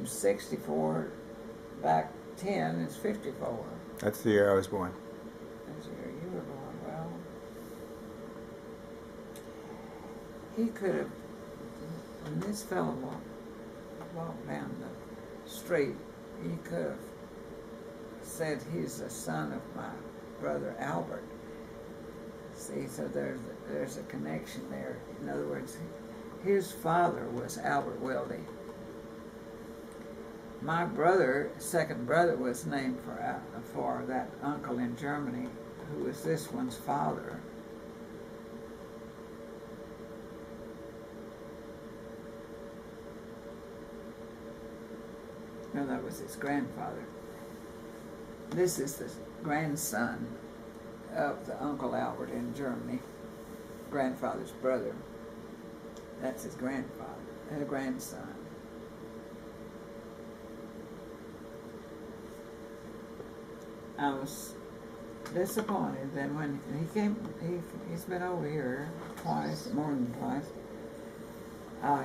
64 back 10 is 54. That's the year I was born. That's the year you were born. Well, he could have, when this fellow walked down the street, he could have said he's the son of my brother Albert. See, so there's a connection there. In other words, his father was Albert Weldy. My brother, second brother, was named for that uncle in Germany, who was this one's father. No, that was his grandfather. This is the grandson of the Uncle Albert in Germany, grandfather's brother. That's his grandfather, grandson. I was disappointed that when he came, he's been over here twice, more than twice.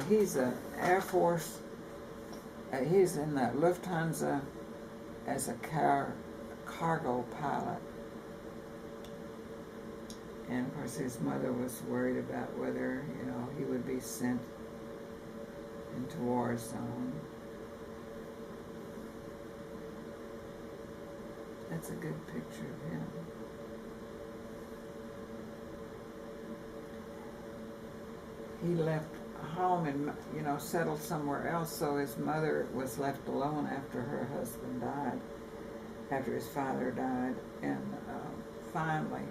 He's an Air Force, he's in the Lufthansa as a cargo pilot. And of course his mother was worried about whether, you know, he would be sent into war zone. That's a good picture of him. He left home and, you know, settled somewhere else, so his mother was left alone after her husband died, after his father died, and finally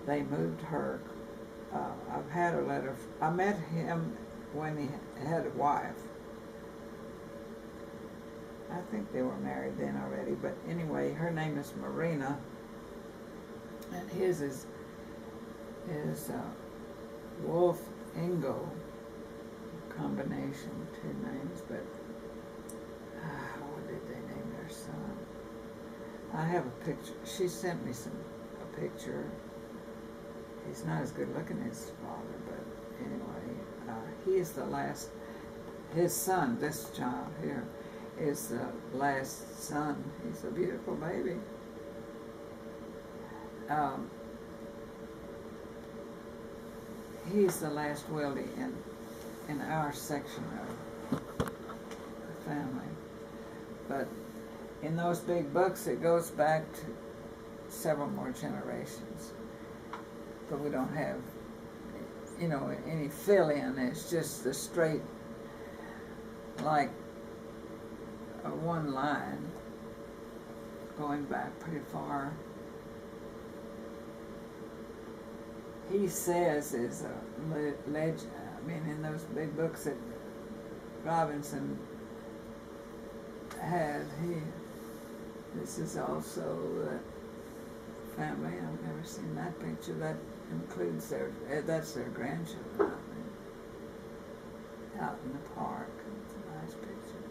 they moved her. I've had a letter. I met him when he had a wife. I think they were married then already, but anyway, her name is Marina, and his is Wolf Ingo, combination, two names, but what did they name their son? I have a picture. She sent me a picture. He's not as good looking as his father, but anyway, he is the last. His son, this child here, is the last son. He's a beautiful baby. He's the last Weldy in our section of the family. But in those big books, it goes back to several more generations. But we don't have, you know, any fill-in. It's just the straight, like, one line going back pretty far. He says is a legend. I mean, in those big books that Robinson had, this is also the family. I've never seen that picture. That includes that's their grandchildren out in the park. It's a nice picture.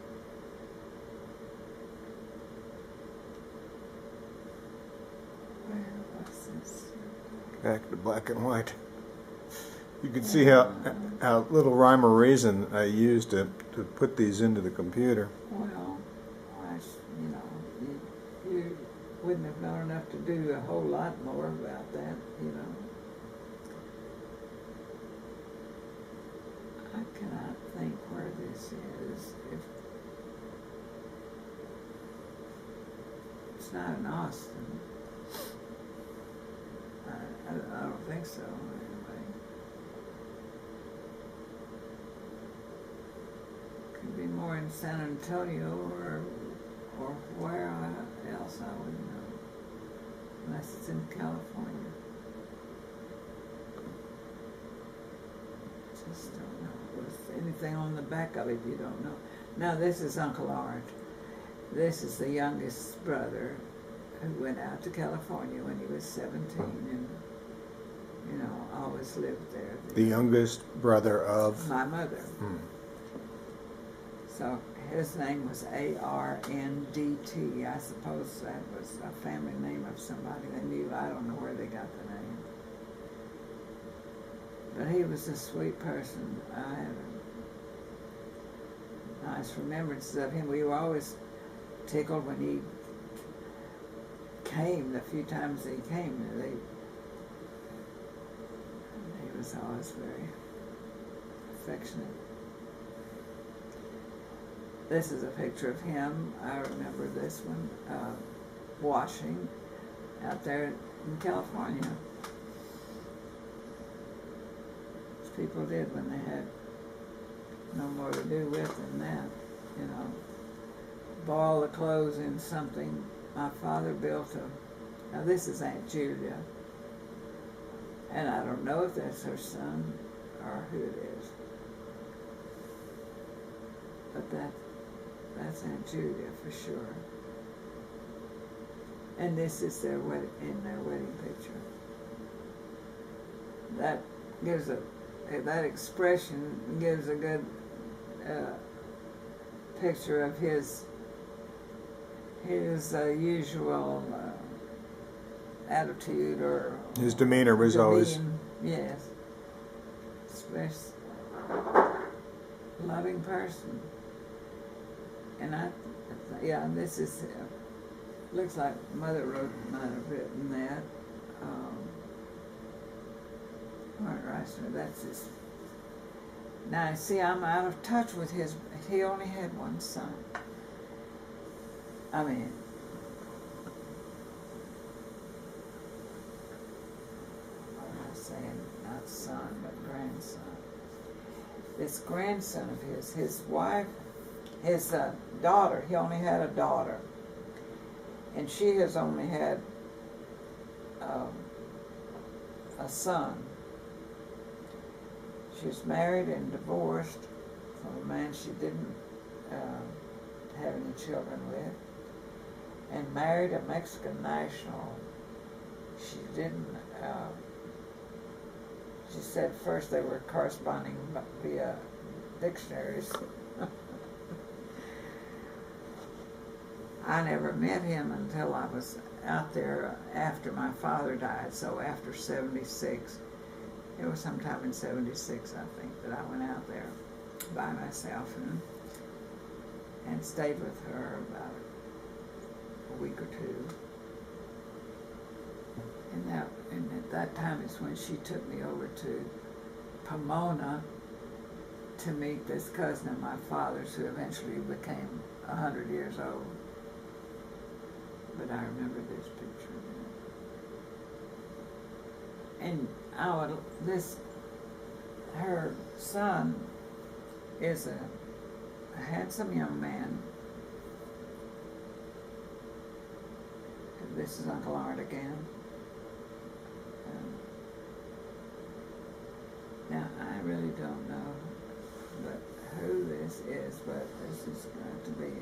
Where was this? Back to black and white. You can see how little rhyme or reason I used to put these into the computer. Well, you know, you wouldn't have known enough to do a whole lot more about that, you know. I cannot think where this is. It's not in Austin. I don't think so, anyway. Could be more in San Antonio or where else I wouldn't know, unless it's in California. Just don't know. With anything on the back of it, you don't know. Now this is Uncle Art. This is the youngest brother who went out to California when he was 17 and, you know, always lived there. The youngest brother of? My mother. So his name was A-R-N-D-T. I suppose that was a family name of somebody they knew. I don't know where they got the name. But he was a sweet person. nice remembrances of him. We were always tickled when he came, the few times that he came. He was always very affectionate. This is a picture of him. I remember this one, washing out there in California. As people did when they had no more to do with than that, you know. Boil the clothes in something. My father built now this is Aunt Julia, and I don't know if that's her son or who it is, but that's Aunt Julia for sure. And this is their wedding picture. That gives that expression gives a good picture of his usual attitude, or his demeanor was always, yes, express loving person. And this is looks like Mother might have written that. Mark Reisner, that's his. Now, see, I'm out of touch with he only had one son. I mean, I'm not saying not son, but grandson. This grandson of his wife, his daughter, he only had a daughter. And she has only had a son. She was married and divorced from a man she didn't have any children with, and married a Mexican national. She didn't, she said first they were corresponding via dictionaries. I never met him until I was out there after my father died, so after 76. It was sometime in 76, I think, that I went out there by myself and stayed with her about a week or two. And at that time is when she took me over to Pomona to meet this cousin of my father's, who eventually became 100 years old. But I remember this picture. And her son is a handsome young man. This is Uncle Art again. Now, I really don't know who this is, but this is going to be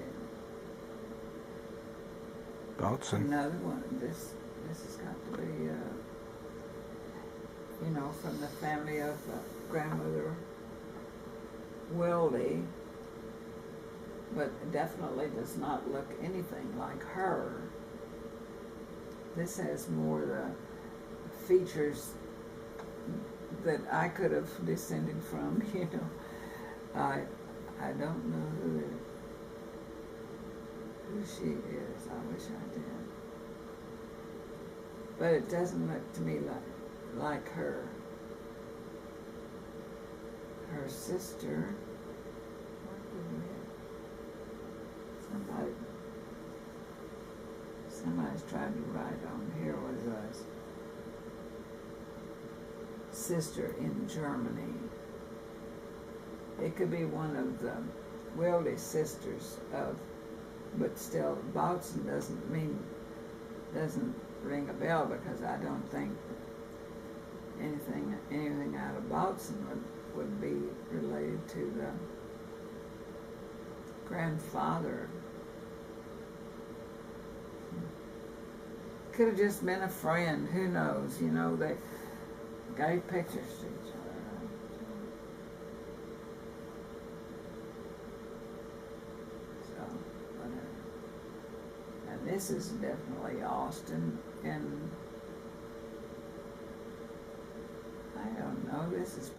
another one. This has got to be, from the family of grandmother Wildy, but definitely does not look anything like her. This has more the features that I could have descended from, I don't know who she is. I wish I did. But it doesn't look to me like her. Her sister, somebody's tried to write on here what it was. Sister in Germany. It could be one of the Wildy sisters but still, Bautzen doesn't ring a bell, because I don't think anything out of Bautzen would be related to the grandfather. Could have just been a friend, who knows, they gave pictures to each other. So, whatever. And this is definitely Austin, and I don't know, this is